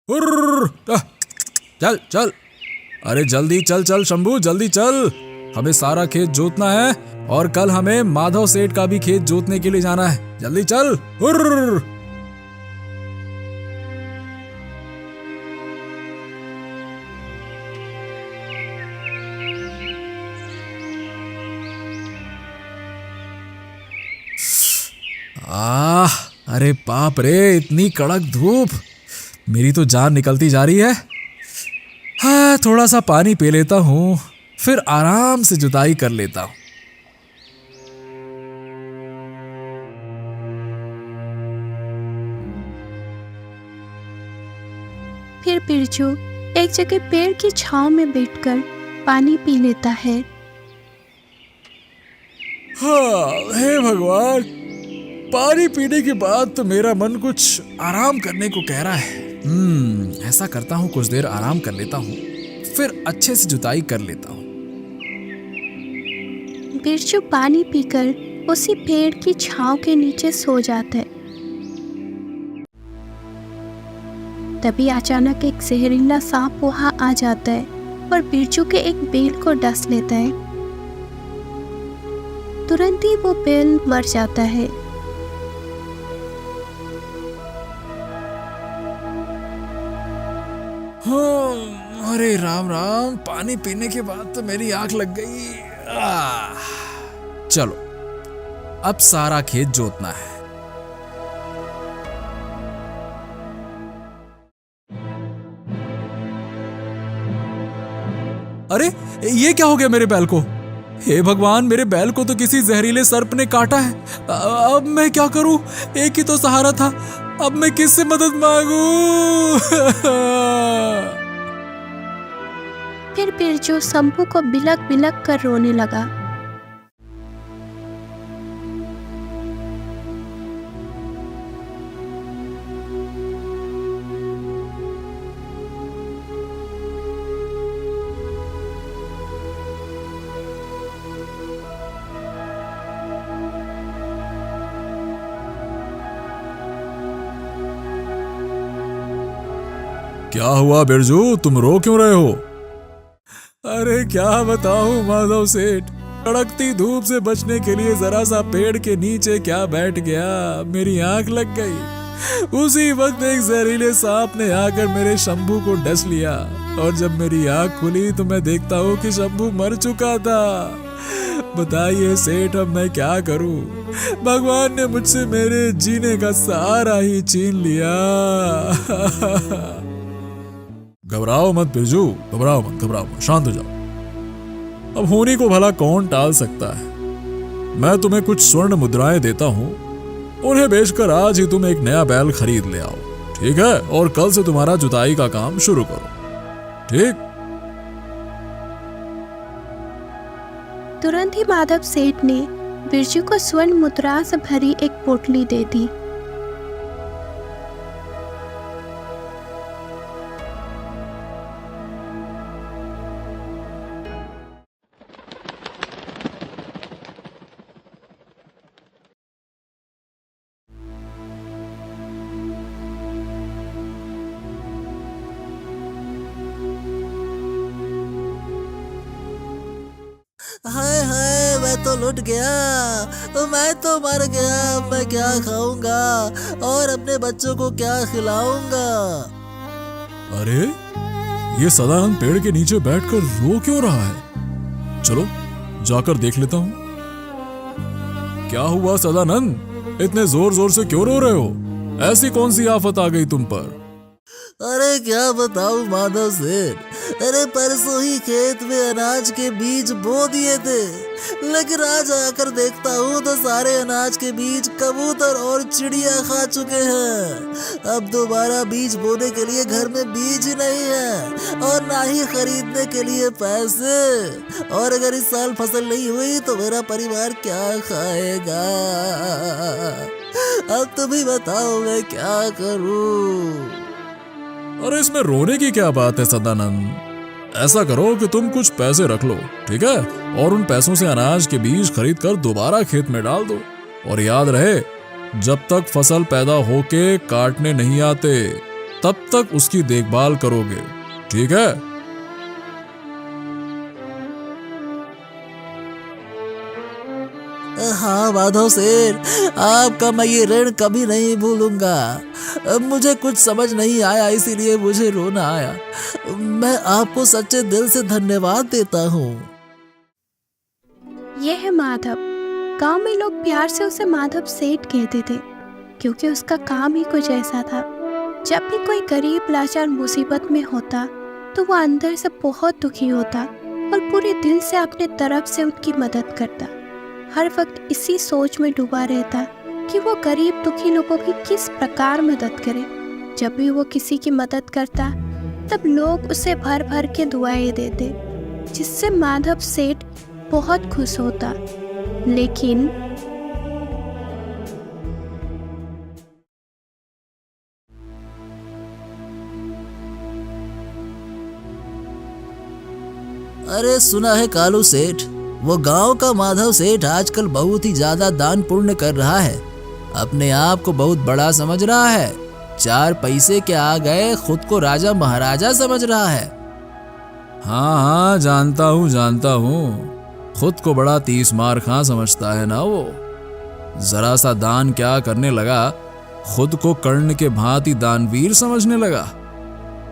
हुर्र, चल चल। अरे जल्दी चल चल शंभू, जल्दी चल। हमें सारा खेत जोतना है और कल हमें माधव सेठ का भी खेत जोतने के लिए जाना है। जल्दी चल। हुर्र। अरे बाप रे, इतनी कड़क धूप, मेरी तो जान निकलती जा रही है। हाँ, थोड़ा सा पानी पी लेता हूँ, फिर आराम से जुताई कर लेता हूँ। फिर बिरजू एक जगह पेड़ की छांव में बैठकर पानी पी लेता है। हाँ, हे भगवान, पानी पीने के बाद तो मेरा मन कुछ आराम करने को कह रहा है। ऐसा करता हूँ, कुछ देर आराम कर लेता हूँ, फिर अच्छे से जुताई कर लेता हूँ। बिरजू पानी पीकर उसी पेड़ की छांव के नीचे सो जाता है। तभी अचानक एक जहरीला सांप वहां आ जाता है और बिरजू के एक बैल को डस लेता है। तुरंत ही वो बैल मर जाता है। हाँ, अरे राम राम, पानी पीने के बाद तो मेरी आंख लग गई। चलो, अब सारा खेत जोतना है। अरे ये क्या हो गया मेरे बैल को? हे भगवान, मेरे बैल को तो किसी जहरीले सर्प ने काटा है। अब मैं क्या करूं? एक ही तो सहारा था, अब मैं किससे मदद मांगू? फिर बिरजू शंभू को बिलक बिलक कर रोने लगा। क्या हुआ बिरजू, तुम रो क्यों रहे हो? अरे क्या बताऊं माधव सेठ, कड़कती धूप से बचने के लिए जरा सा पेड़ के नीचे क्या बैठ गया, मेरी आंख लग गई। उसी वक्त एक जहरीले सांप ने आकर मेरे शंभू को डस लिया और जब मेरी आंख खुली तो मैं देखता हूँ कि शंभू मर चुका था। बताइए सेठ, अब मैं क्या करूं? भगवान ने मुझसे मेरे जीने का सहारा ही छीन लिया। घबराओ मत बिरजू, घबराओ मत, शांत हो जाओ। अब होनी को भला कौन टाल सकता है। मैं तुम्हें कुछ स्वर्ण मुद्राएं देता हूं, उन्हें बेचकर आज ही तुम एक नया बैल खरीद ले आओ, ठीक है? और कल से तुम्हारा जुताई का काम शुरू करो, ठीक? तुरंत ही माधव सेठ ने बिरजू को स्वर्ण मुद्रा से भरी एक पोटली दे दी। हाय हाय, मैं तो लुट गया, मैं तो मर गया। मैं क्या खाऊंगा और अपने बच्चों को क्या खिलाऊंगा? अरे ये सदानंद पेड़ के नीचे बैठकर रो क्यों रहा है? चलो जाकर देख लेता हूं। क्या हुआ सदानंद, इतने जोर जोर से क्यों रो रहे हो? ऐसी कौन सी आफत आ गई तुम पर? अरे क्या बताऊं माधव सेठ, अरे परसों ही खेत में अनाज के बीज बो दिए थे, लेकिन आज आकर देखता हूँ तो सारे अनाज के बीज कबूतर और चिड़िया खा चुके हैं। अब दोबारा बीज बोने के लिए घर में बीज ही नहीं है और ना ही खरीदने के लिए पैसे। और अगर इस साल फसल नहीं हुई तो मेरा परिवार क्या खाएगा? अब तुम ही बताओ मैं क्या करूं? अरे इसमें रोने की क्या बात है सदानंद? ऐसा करो कि तुम कुछ पैसे रख लो, ठीक है? और उन पैसों से अनाज के बीज खरीद कर दोबारा खेत में डाल दो। और याद रहे, जब तक फसल पैदा होके काटने नहीं आते तब तक उसकी देखभाल करोगे, ठीक है? हाँ माधव सेठ, आपका मैं ये ऋण कभी नहीं भूलूंगा। मुझे कुछ समझ नहीं आया, इसीलिए मुझे रोना आया। मैं आपको सच्चे दिल से धन्यवाद देता हूँ। यह है माधव। गांव में लोग प्यार से उसे माधव सेठ कहते थे, क्योंकि उसका काम ही कुछ ऐसा था। जब भी कोई गरीब लाचार मुसीबत में होता तो वो अंदर से बहुत दुखी होता और पूरे दिल से अपने तरफ से उनकी मदद करता। हर वक्त इसी सोच में डूबा रहता कि वो गरीब दुखी लोगों की किस प्रकार मदद करे। जब भी वो किसी की मदद करता तब लोग उसे भर भर के दुआएं देते, जिससे माधव सेठ बहुत खुश होता। लेकिन अरे सुना है कालू सेठ, वो गांव का माधव सेठ आजकल बहुत ही ज्यादा दान पुण्य कर रहा है। अपने आप को बहुत बड़ा समझ रहा है। 4 पैसे के आ गए खुद को राजा महाराजा समझ रहा है। हाँ हाँ, जानता हूँ। खुद को बड़ा 30 मार खां समझता है ना वो। जरा सा दान क्या करने लगा, खुद को कर्ण के भांति दानवीर समझने लगा।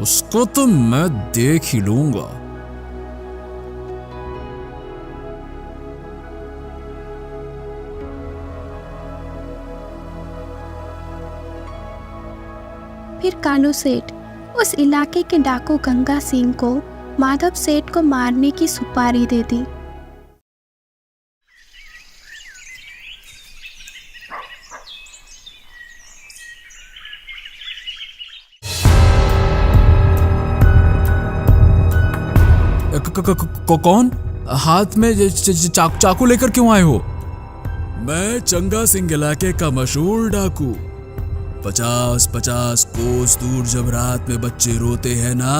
उसको तो मैं देख ही लूंगा। फिर कालू सेठ उस इलाके के डाकू गंगा सिंह को माधव सेठ को मारने की सुपारी दे दी। कौन? हाथ में चाकू लेकर क्यों आए हो? मैं चंगा सिंह इलाके का मशहूर डाकू। 50-50 कोस दूर जब रात में बच्चे रोते हैं ना,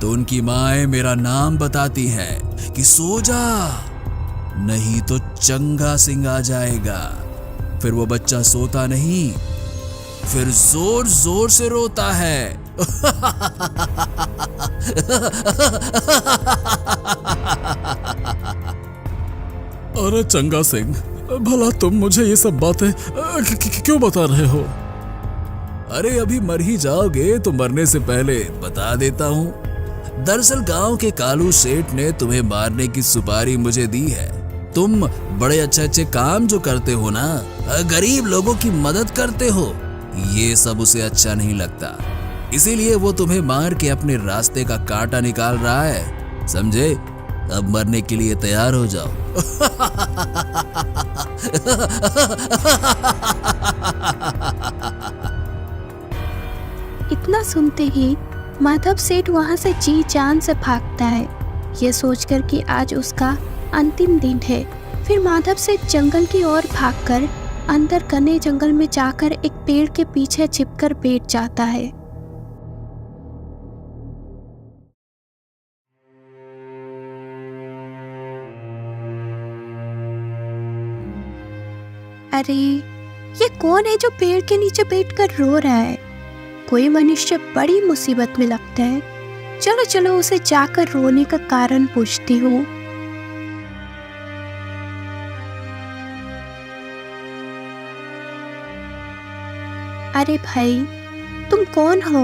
तो उनकी माएं मेरा नाम बताती हैं कि सो जा, नहीं तो चंगा सिंह आ जाएगा। फिर वो बच्चा सोता नहीं, फिर जोर जोर से रोता है। अरे चंगा सिंह, भला तुम मुझे ये सब बातें क्यों बता रहे हो? अरे अभी मर ही जाओगे तो मरने से पहले बता देता हूँ। दरअसल गांव के कालू सेठ ने तुम्हें मारने की सुपारी मुझे दी है। तुम बड़े अच्छे काम जो करते हो ना, गरीब लोगों की मदद करते हो, ये सब उसे अच्छा नहीं लगता। इसीलिए वो तुम्हें मार के अपने रास्ते का कांटा निकाल रहा है, समझे? अब मरने के लिए तैयार हो जाओ। इतना सुनते ही माधव सेठ वहां से जी जान से भागता है, ये सोचकर कि आज उसका अंतिम दिन है। फिर माधव सेठ जंगल की ओर भागकर अंदर घने जंगल में जाकर एक पेड़ के पीछे छिपकर बैठ जाता है। अरे ये कौन है जो पेड़ के नीचे बैठकर रो रहा है? कोई मनुष्य बड़ी मुसीबत में लगता है। चलो चलो उसे जाकर रोने का कारण पूछती हूँ। अरे भाई, तुम कौन हो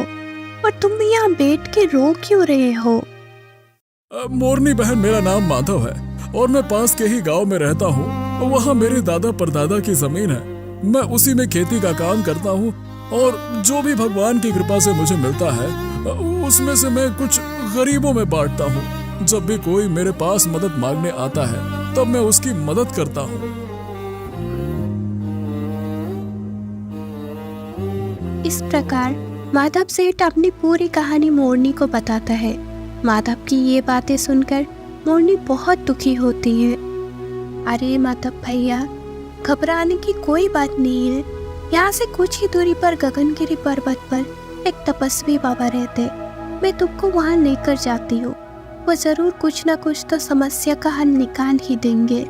और तुम यहाँ बैठ के रो क्यों रहे हो? मोरनी बहन, मेरा नाम माधव है और मैं पास के ही गांव में रहता हूँ। वहाँ मेरे दादा परदादा की जमीन है। मैं उसी में खेती का काम करता हूँ और जो भी भगवान की कृपा से मुझे मिलता है उसमें से मैं कुछ गरीबों में बांटता हूँ। जब भी कोई मेरे पास मदद मांगने आता है तब मैं उसकी मदद करता हूँ। इस प्रकार माधव सेठ अपनी पूरी कहानी मोरनी को बताता है। माधव की ये बातें सुनकर मोरनी बहुत दुखी होती है। अरे माधव भैया, घबराने की कोई बात नहीं है। यहाँ से कुछ ही दूरी पर गगनगिरी पर्वत पर एक तपस्वी बाबा रहते। मैं तुमको वहाँ लेकर जाती हूँ। वो जरूर कुछ ना कुछ तो समस्या का हल निकाल ही देंगे।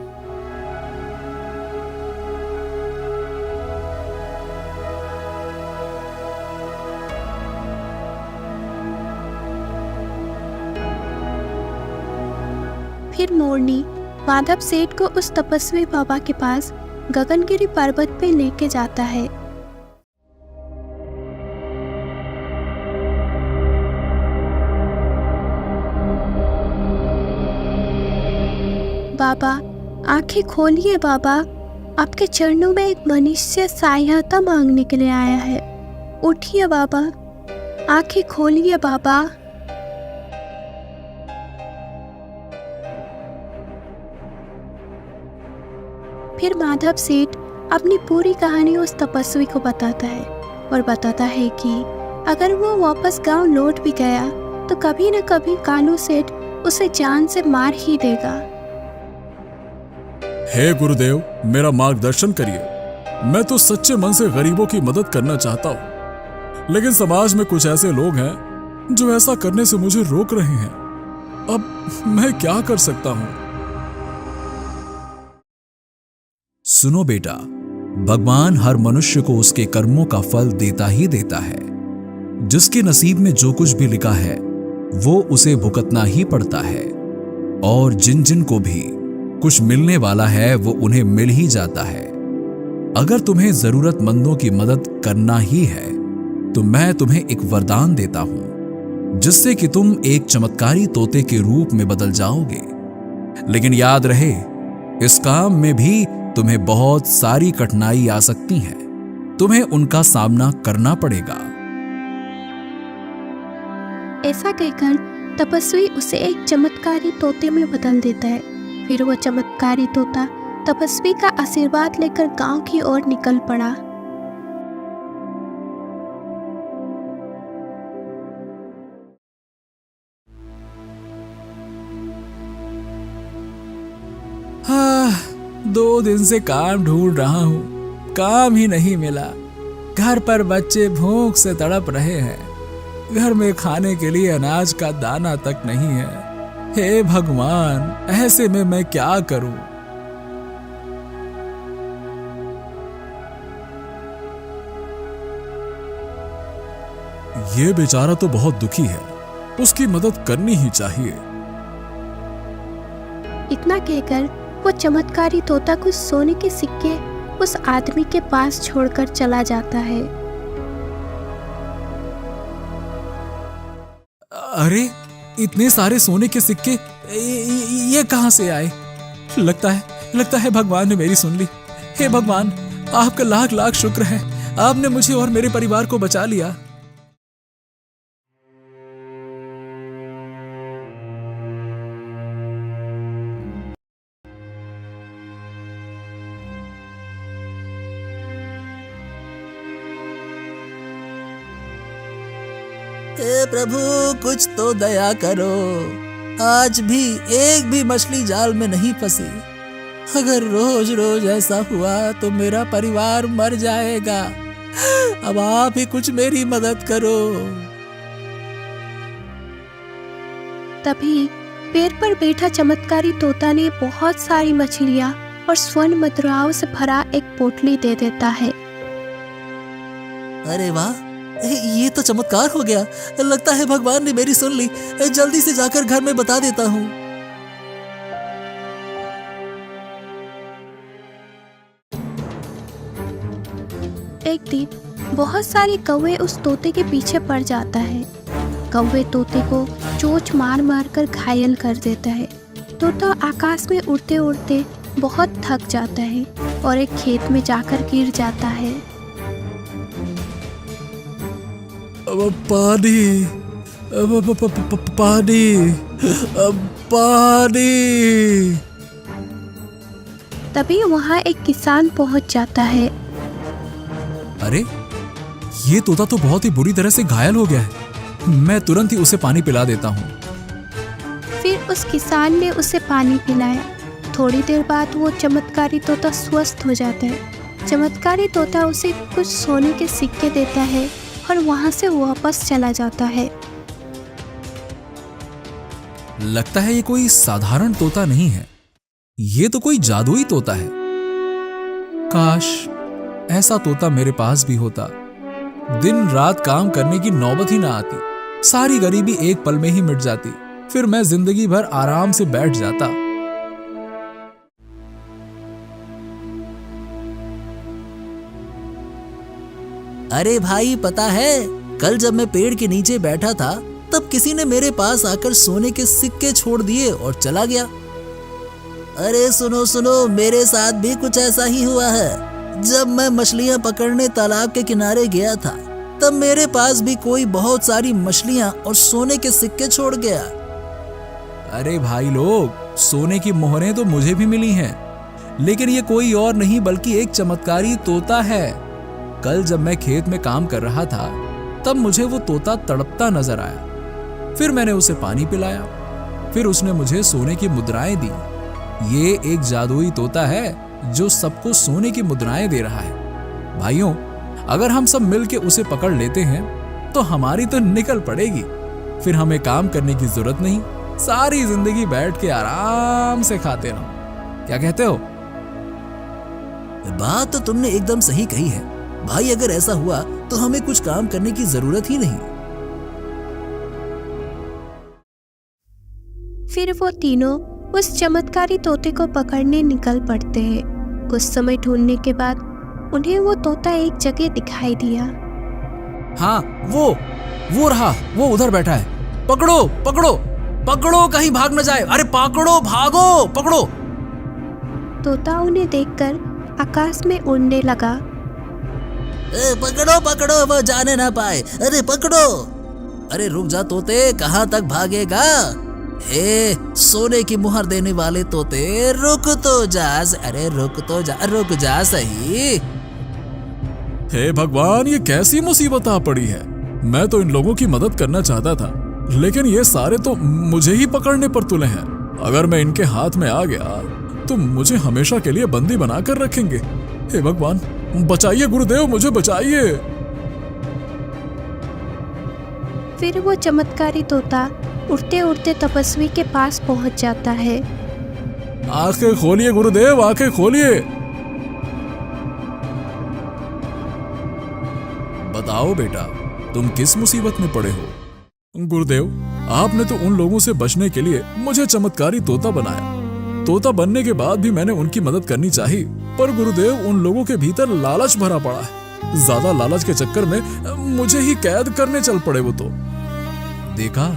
फिर मोरनी माधव सेठ को उस तपस्वी बाबा के पास गगनगिरी पर्वत पे लेके जाता है। बाबा, आंखें खोलिए बाबा, आपके चरणों में एक मनुष्य सहायता मांगने के लिए आया है। उठिए बाबा, आंखें खोलिए बाबा। फिर माधव सेठ अपनी पूरी कहानी उस तपस्वी को बताता है और बताता है कि अगर वो वापस गांव लौट भी गया तो कभी न कभी कालू सेठ उसे जान से मार ही देगा। हे गुरुदेव, मेरा मार्गदर्शन करिए। मैं तो सच्चे मन से गरीबों की मदद करना चाहता हूँ, लेकिन समाज में कुछ ऐसे लोग हैं जो ऐसा करने से मुझे रोक रहे हैं। अब मैं क्या कर सकता हूँ? सुनो बेटा, भगवान हर मनुष्य को उसके कर्मों का फल देता ही देता है। जिसके नसीब में जो कुछ भी लिखा है वो उसे भुगतना ही पड़ता है, और जिन जिन को भी कुछ मिलने वाला है वो उन्हें मिल ही जाता है। अगर तुम्हें जरूरतमंदों की मदद करना ही है तो मैं तुम्हें एक वरदान देता हूं, जिससे कि तुम एक चमत्कारी तोते के रूप में बदल जाओगे। लेकिन याद रहे, इस काम में भी तुम्हें बहुत सारी कठिनाई आ सकती हैं। तुम्हें उनका सामना करना पड़ेगा। ऐसा कहकर तपस्वी उसे एक चमत्कारी तोते में बदल देता है। फिर वो चमत्कारी तोता तपस्वी का आशीर्वाद लेकर गांव की ओर निकल पड़ा। हाँ, 2 दिन से काम ढूंढ रहा हूँ, काम ही नहीं मिला। घर पर बच्चे भूख से तड़प रहे हैं। घर में खाने के लिए अनाज का दाना तक नहीं है। हे भगवान, ऐसे में मैं क्या करूं? ये बेचारा तो बहुत दुखी है, उसकी मदद करनी ही चाहिए। इतना कहकर वो चमत्कारी तोता कुछ सोने के सिक्के उस आदमी के पास छोड़कर चला जाता है। अरे, इतने सारे सोने के सिक्के ये कहां से आए? लगता है भगवान ने मेरी सुन ली। हे भगवान, आपका लाख लाख शुक्र है, आपने मुझे और मेरे परिवार को बचा लिया। हे प्रभु, कुछ तो दया करो। आज भी एक भी मछली जाल में नहीं फंसी। अगर रोज रोज ऐसा हुआ तो मेरा परिवार मर जाएगा। अब आप ही कुछ मेरी मदद करो। तभी पेड़ पर बैठा चमत्कारी तोता ने बहुत सारी मछलियां और स्वर्ण मुद्राओं से भरा एक पोटली दे देता है। अरे वाह, ये तो चमत्कार हो गया। लगता है भगवान ने मेरी सुन ली। जल्दी से जाकर घर में बता देता हूँ। एक दिन बहुत सारे कौवे उस तोते के पीछे पड़ जाता है। कौवे तोते को चोंच मार मार कर घायल कर देता है। तोता आकाश में उड़ते उड़ते बहुत थक जाता है और एक खेत में जाकर गिर जाता है। पानी, पानी, पानी। तभी वहाँ एक किसान पहुँच जाता है। अरे, ये तोता तो बहुत ही बुरी तरह से घायल हो गया है। मैं तुरंत ही उसे पानी पिला देता हूँ। फिर उस किसान ने उसे पानी पिलाया। थोड़ी देर बाद वो चमत्कारी तोता स्वस्थ हो जाता है। चमत्कारी तोता उसे कुछ सोने के सिक्के देता है और वहां से वापस चला जाता है। लगता है ये कोई साधारण तोता नहीं है, ये तो कोई जादुई तोता है। काश ऐसा तोता मेरे पास भी होता। दिन रात काम करने की नौबत ही ना आती। सारी गरीबी एक पल में ही मिट जाती। फिर मैं जिंदगी भर आराम से बैठ जाता। अरे भाई पता है, कल जब मैं पेड़ के नीचे बैठा था तब किसी ने मेरे पास आकर सोने के सिक्के छोड़ दिए और चला गया। अरे सुनो सुनो, मेरे साथ भी कुछ ऐसा ही हुआ है। जब मैं मछलियां पकड़ने तालाब के किनारे गया था तब मेरे पास भी कोई बहुत सारी मछलियां और सोने के सिक्के छोड़ गया। अरे भाई लोग, सोने की मोहरें तो मुझे भी मिली हैं, लेकिन ये कोई और नहीं बल्कि एक चमत्कारी तोता है। कल जब मैं खेत में काम कर रहा था तब मुझे वो तोता तड़पता नजर आया। फिर मैंने उसे पानी पिलाया, फिर उसने मुझे सोने की मुद्राएं दी। ये एक जादुई तोता है जो सबको सोने की मुद्राएं दे रहा है। भाइयों, अगर हम सब मिलके उसे पकड़ लेते हैं तो हमारी तो निकल पड़ेगी। फिर हमें काम करने की जरूरत नहीं, सारी जिंदगी बैठ के आराम से खाते रहो। क्या कहते हो? बात तो तुमने एकदम सही कही है भाई। अगर ऐसा हुआ तो हमें कुछ काम करने की जरूरत ही नहीं। फिर वो तीनों उस चमत्कारी तोते को पकड़ने निकल पड़ते हैं। कुछ समय ढूंढने के बाद उन्हें वो तोता एक जगह दिखाई दिया। हाँ, वो रहा, वो उधर बैठा है। पकड़ो पकड़ो पकड़ो, कहीं भाग न जाए। अरे पकड़ो, भागो, पकड़ो। तोता उन्हें देखकर आकाश में उड़ने लगा। पकड़ो पकड़ो, वो जाने ना पाए। अरे पकड़ो। अरे रुक जा तोते, कहाँ तक भागेगा? हे सोने की मुहर देने वाले तोते, रुक तो जा। अरे रुक जा सही। हे भगवान, ये कैसी मुसीबत आ पड़ी है। मैं तो इन लोगों की मदद करना चाहता था, लेकिन ये सारे तो मुझे ही पकड़ने पर तुले हैं। अगर मैं इनके हाथ में आ गया तो मुझे हमेशा के लिए बंदी बनाकर रखेंगे। हे भगवान, बचाइए गुरुदेव, मुझे बचाइए। फिर वो चमत्कारी तोता उड़ते उड़ते तपस्वी के पास पहुंच जाता है। आंखें खोलिए गुरुदेव, आंखें खोलिए। बताओ बेटा, तुम किस मुसीबत में पड़े हो? गुरुदेव, आपने तो उन लोगों से बचने के लिए मुझे चमत्कारी तोता बनाया। तोता बनने के बाद भी मैंने उनकी मदद करनी चाहिए, पर गुरुदेव उन लोगों के भीतर लालच भरा पड़ा है। ज्यादा लालच के चक्कर में मुझे ही कैद करने चल पड़े वो तो। देखा,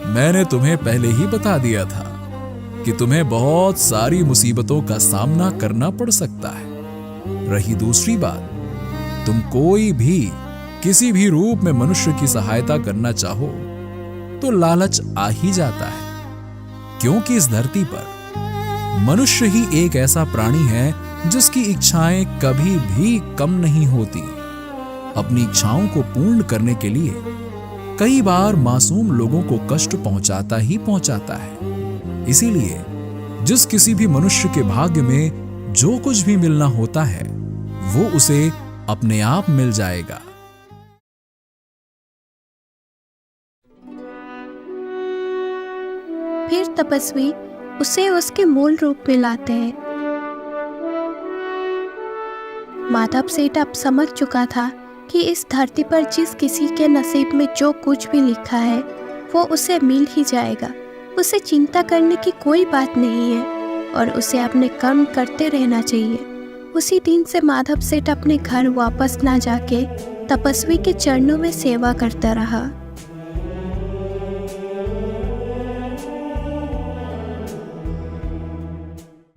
मैंने तुम्हें पहले ही बता दिया था कि तुम्हें बहुत सारी मुसीबतों का सामना करना पड़ सकता है। रही दूसरी बात, तुम कोई भी किसी भी रूप में मनुष्य की सहायता करना चाहो तो लालच आ ही जाता है, क्योंकि इस धरती पर मनुष्य ही एक ऐसा प्राणी है जिसकी इच्छाएं कभी भी कम नहीं होती। अपनी इच्छाओं को पूर्ण करने के लिए कई बार मासूम लोगों को कष्ट पहुंचाता ही पहुंचाता है। इसीलिए जिस किसी भी मनुष्य के भाग्य में जो कुछ भी मिलना होता है वो उसे अपने आप मिल जाएगा। फिर तपस्वी उसे उसके मूल रूप में लाते हैं। माधव सेठ अब समझ चुका था कि इस धरती पर जिस किसी के नसीब में जो कुछ भी लिखा है वो उसे मिल ही जाएगा। उसे चिंता करने की कोई बात नहीं है और उसे अपने कर्म करते रहना चाहिए। उसी दिन से माधव सेठ अपने घर वापस ना जाके तपस्वी के चरणों में सेवा करता रहा।